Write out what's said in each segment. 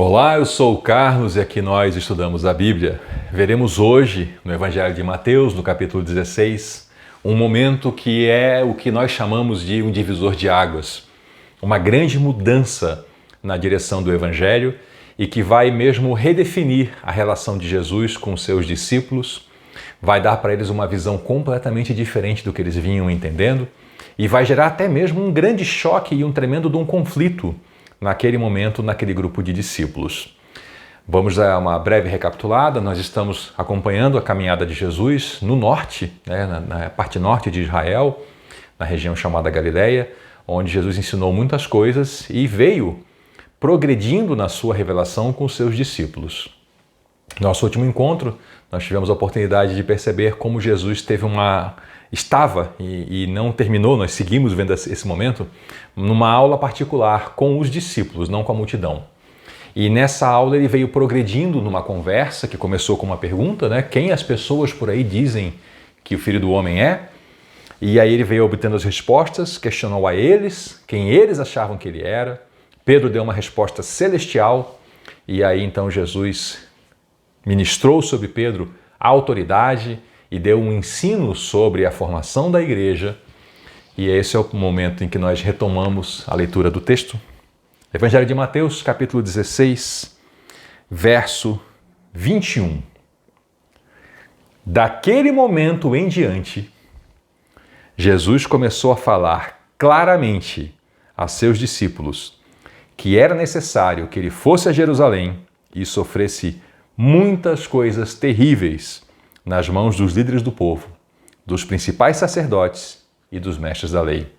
Olá, eu sou o Carlos e aqui nós estudamos a Bíblia. Veremos hoje, no Evangelho de Mateus, no capítulo 16, um momento que é o que nós chamamos de um divisor de águas. Uma grande mudança na direção do Evangelho e que vai mesmo redefinir a relação de Jesus com os seus discípulos, vai dar para eles uma visão completamente diferente do que eles vinham entendendo e vai gerar até mesmo um grande choque e um tremendo de um conflito naquele momento, naquele grupo de discípulos. Vamos dar uma breve recapitulada. Nós estamos acompanhando a caminhada de Jesus no norte, na parte norte de Israel, na região chamada Galileia, onde Jesus ensinou muitas coisas e veio progredindo na sua revelação com os seus discípulos. Nosso último encontro, nós tivemos a oportunidade de perceber como Jesus estava e não terminou, nós seguimos vendo esse momento, numa aula particular com os discípulos, não com a multidão. E nessa aula ele veio progredindo numa conversa que começou com uma pergunta, quem as pessoas por aí dizem que o Filho do Homem é? E aí ele veio obtendo as respostas, questionou a eles, quem eles achavam que ele era. Pedro deu uma resposta celestial e aí então Jesus ministrou sobre Pedro a autoridade e deu um ensino sobre a formação da igreja. E esse é o momento em que nós retomamos a leitura do texto. Evangelho de Mateus, capítulo 16, verso 21. Daquele momento em diante, Jesus começou a falar claramente a seus discípulos que era necessário que ele fosse a Jerusalém e sofresse muitas coisas terríveis nas mãos dos líderes do povo, dos principais sacerdotes e dos mestres da lei.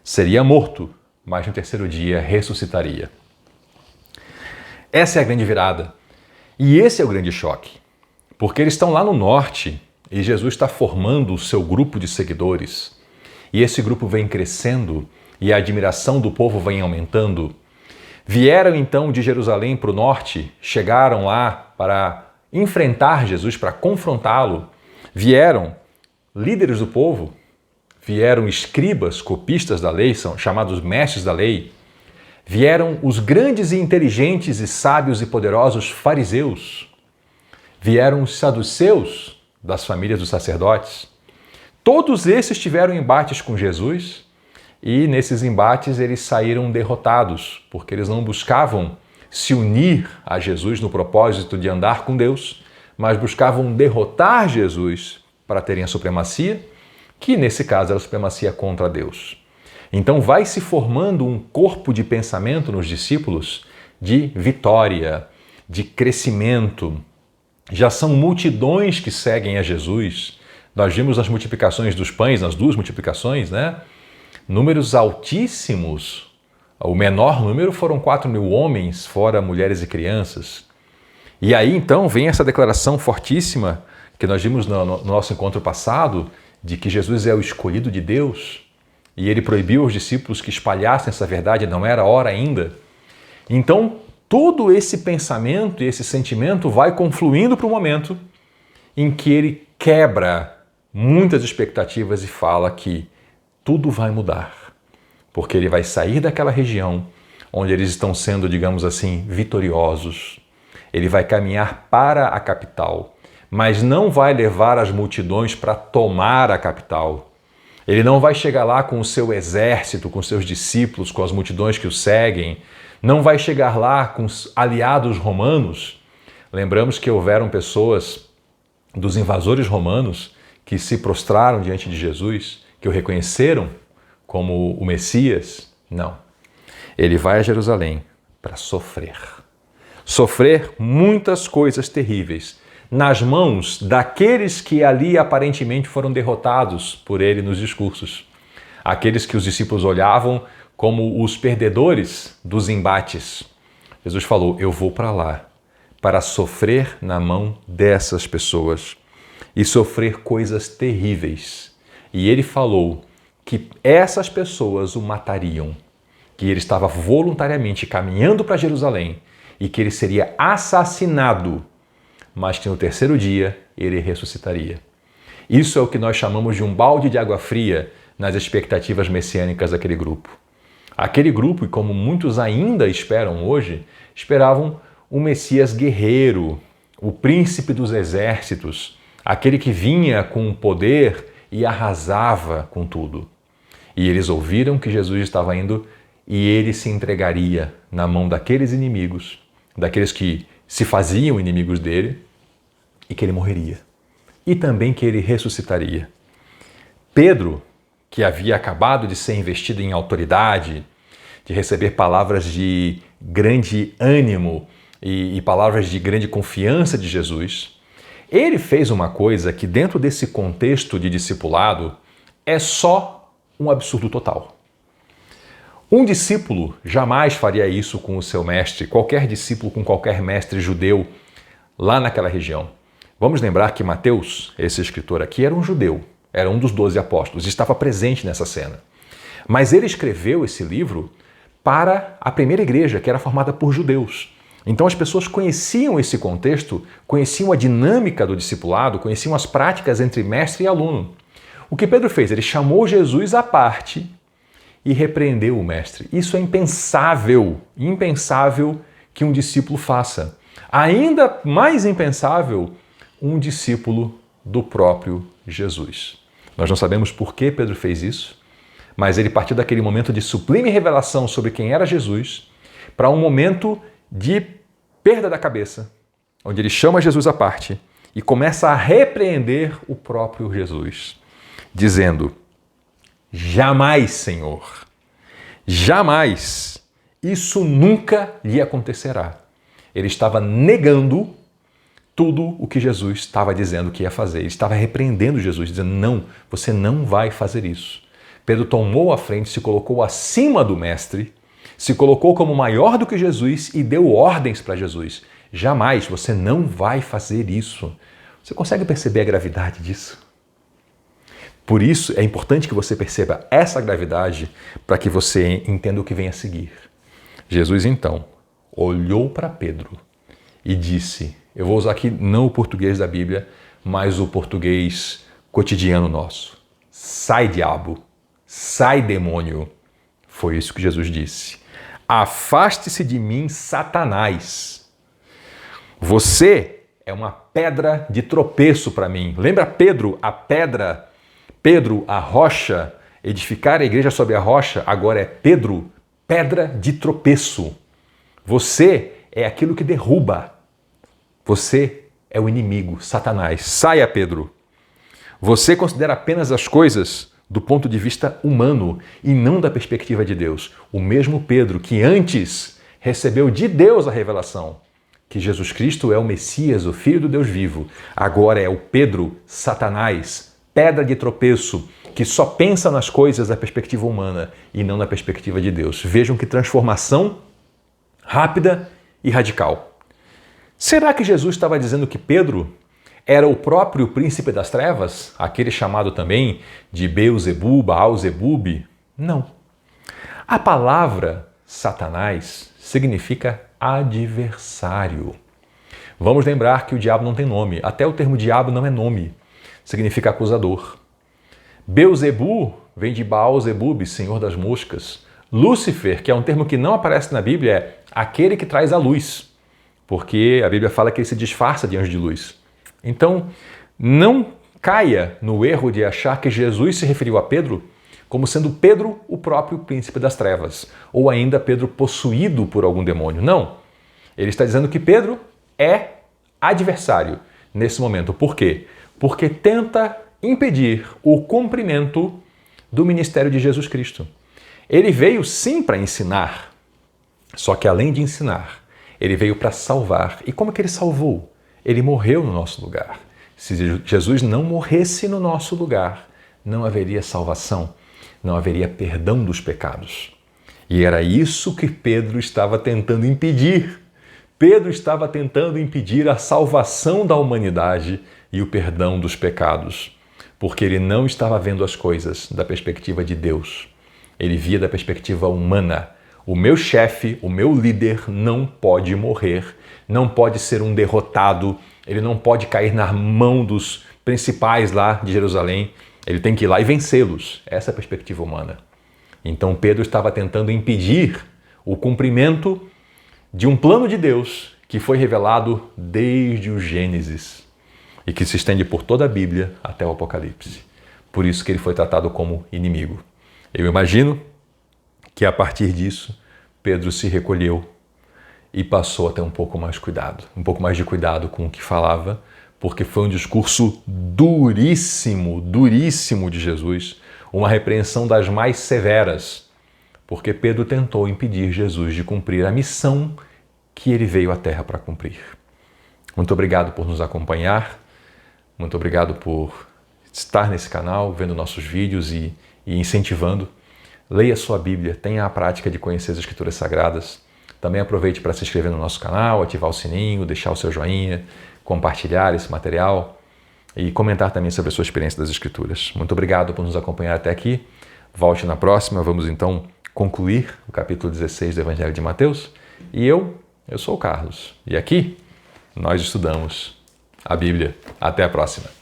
Seria morto, mas no terceiro dia ressuscitaria. Essa é a grande virada. E esse é o grande choque. Porque eles estão lá no norte e Jesus está formando o seu grupo de seguidores. E esse grupo vem crescendo e a admiração do povo vem aumentando. Vieram então de Jerusalém para o norte, chegaram lá para enfrentar Jesus, para confrontá-lo. Vieram líderes do povo, vieram escribas, copistas da lei, são chamados mestres da lei. Vieram os grandes e inteligentes e sábios e poderosos fariseus. Vieram os saduceus das famílias dos sacerdotes. Todos esses tiveram embates com Jesus e nesses embates eles saíram derrotados, porque eles não buscavam se unir a Jesus no propósito de andar com Deus, mas buscavam derrotar Jesus para terem a supremacia, que nesse caso era a supremacia contra Deus. Então vai se formando um corpo de pensamento nos discípulos de vitória, de crescimento. Já são multidões que seguem a Jesus. Nós vimos nas multiplicações dos pães, nas duas multiplicações, números altíssimos. O menor número foram 4.000 homens, fora mulheres e crianças. E aí então vem essa declaração fortíssima que nós vimos no nosso encontro passado, de que Jesus é o escolhido de Deus e ele proibiu aos discípulos que espalhassem essa verdade, não era hora ainda. Então todo esse pensamento e esse sentimento vai confluindo para o momento em que ele quebra muitas expectativas e fala que tudo vai mudar. Porque ele vai sair daquela região onde eles estão sendo, digamos assim, vitoriosos. Ele vai caminhar para a capital, mas não vai levar as multidões para tomar a capital. Ele não vai chegar lá com o seu exército, com seus discípulos, com as multidões que o seguem. Não vai chegar lá com os aliados romanos. Lembramos que houveram pessoas dos invasores romanos que se prostraram diante de Jesus, que o reconheceram como o Messias. Não. Ele vai a Jerusalém para sofrer. Sofrer muitas coisas terríveis nas mãos daqueles que ali aparentemente foram derrotados por ele nos discursos. Aqueles que os discípulos olhavam como os perdedores dos embates. Jesus falou, eu vou para lá para sofrer na mão dessas pessoas e sofrer coisas terríveis. E ele falou que essas pessoas o matariam, que ele estava voluntariamente caminhando para Jerusalém e que ele seria assassinado, mas que no terceiro dia ele ressuscitaria. Isso é o que nós chamamos de um balde de água fria nas expectativas messiânicas daquele grupo. Aquele grupo, e como muitos ainda esperam hoje, esperavam um Messias guerreiro, o príncipe dos exércitos, aquele que vinha com poder e arrasava com tudo. E eles ouviram que Jesus estava indo e ele se entregaria na mão daqueles inimigos, daqueles que se faziam inimigos dele, e que ele morreria. E também que ele ressuscitaria. Pedro, que havia acabado de ser investido em autoridade, de receber palavras de grande ânimo e palavras de grande confiança de Jesus, ele fez uma coisa que dentro desse contexto de discipulado é só um absurdo total. Um discípulo jamais faria isso com o seu mestre, qualquer discípulo com qualquer mestre judeu lá naquela região. Vamos lembrar que Mateus, esse escritor aqui, era um judeu, era um dos 12 apóstolos, estava presente nessa cena. Mas ele escreveu esse livro para a primeira igreja, que era formada por judeus. Então as pessoas conheciam esse contexto, conheciam a dinâmica do discipulado, conheciam as práticas entre mestre e aluno. O que Pedro fez? Ele chamou Jesus à parte e repreendeu o mestre. Isso é impensável que um discípulo faça. Ainda mais impensável, um discípulo do próprio Jesus. Nós não sabemos por que Pedro fez isso, mas ele partiu daquele momento de sublime revelação sobre quem era Jesus para um momento de perda da cabeça, onde ele chama Jesus à parte e começa a repreender o próprio Jesus, dizendo: jamais, Senhor, jamais, isso nunca lhe acontecerá. Ele estava negando tudo o que Jesus estava dizendo que ia fazer. Ele estava repreendendo Jesus, dizendo: não, você não vai fazer isso. Pedro tomou a frente, se colocou acima do mestre, se colocou como maior do que Jesus e deu ordens para Jesus. Jamais, você não vai fazer isso. Você consegue perceber a gravidade disso? Por isso é importante que você perceba essa gravidade para que você entenda o que vem a seguir. Jesus então olhou para Pedro e disse, eu vou usar aqui não o português da Bíblia, mas o português cotidiano nosso: sai, diabo, sai, demônio. Foi isso que Jesus disse. Afaste-se de mim, Satanás. Você é uma pedra de tropeço para mim. Lembra Pedro, a pedra? Pedro, a rocha, edificar a igreja sobre a rocha, agora é Pedro, pedra de tropeço. Você é aquilo que derruba. Você é o inimigo, Satanás. Saia, Pedro. Você considera apenas as coisas do ponto de vista humano e não da perspectiva de Deus. O mesmo Pedro que antes recebeu de Deus a revelação que Jesus Cristo é o Messias, o Filho do Deus vivo, agora é o Pedro, Satanás, pedra de tropeço, que só pensa nas coisas da perspectiva humana e não na perspectiva de Deus. Vejam que transformação rápida e radical. Será que Jesus estava dizendo que Pedro era o próprio príncipe das trevas, aquele chamado também de Beelzebu, Baal-zebub? Não. A palavra Satanás significa adversário. Vamos lembrar que o diabo não tem nome. Até o termo diabo não é nome. Significa acusador. Beelzebu vem de Baal-zebub, senhor das moscas. Lúcifer, que é um termo que não aparece na Bíblia, é aquele que traz a luz, porque a Bíblia fala que ele se disfarça de anjo de luz. Então, não caia no erro de achar que Jesus se referiu a Pedro como sendo Pedro o próprio príncipe das trevas, ou ainda Pedro possuído por algum demônio. Não. Ele está dizendo que Pedro é adversário nesse momento. Por quê? Porque tenta impedir o cumprimento do ministério de Jesus Cristo. Ele veio sim para ensinar, só que além de ensinar, ele veio para salvar. E como que ele salvou? Ele morreu no nosso lugar. Se Jesus não morresse no nosso lugar, não haveria salvação, não haveria perdão dos pecados. E era isso que Pedro estava tentando impedir. Pedro estava tentando impedir a salvação da humanidade e o perdão dos pecados, porque ele não estava vendo as coisas da perspectiva de Deus. Ele via da perspectiva humana. O meu chefe, o meu líder não pode morrer, não pode ser um derrotado, ele não pode cair na mão dos principais lá de Jerusalém, ele tem que ir lá e vencê-los. Essa é a perspectiva humana. Então Pedro estava tentando impedir o cumprimento de um plano de Deus que foi revelado desde o Gênesis e que se estende por toda a Bíblia até o Apocalipse. Por isso que ele foi tratado como inimigo. Eu imagino que a partir disso, Pedro se recolheu e passou a ter um pouco mais de cuidado com o que falava, porque foi um discurso duríssimo de Jesus, uma repreensão das mais severas, porque Pedro tentou impedir Jesus de cumprir a missão que ele veio à Terra para cumprir. Muito obrigado por nos acompanhar, muito obrigado por estar nesse canal, vendo nossos vídeos e incentivando. Leia sua Bíblia, tenha a prática de conhecer as Escrituras Sagradas. Também aproveite para se inscrever no nosso canal, ativar o sininho, deixar o seu joinha, compartilhar esse material e comentar também sobre a sua experiência das Escrituras. Muito obrigado por nos acompanhar até aqui. Volte na próxima, vamos então concluir o capítulo 16 do Evangelho de Mateus. E eu sou o Carlos. E aqui nós estudamos a Bíblia. Até a próxima.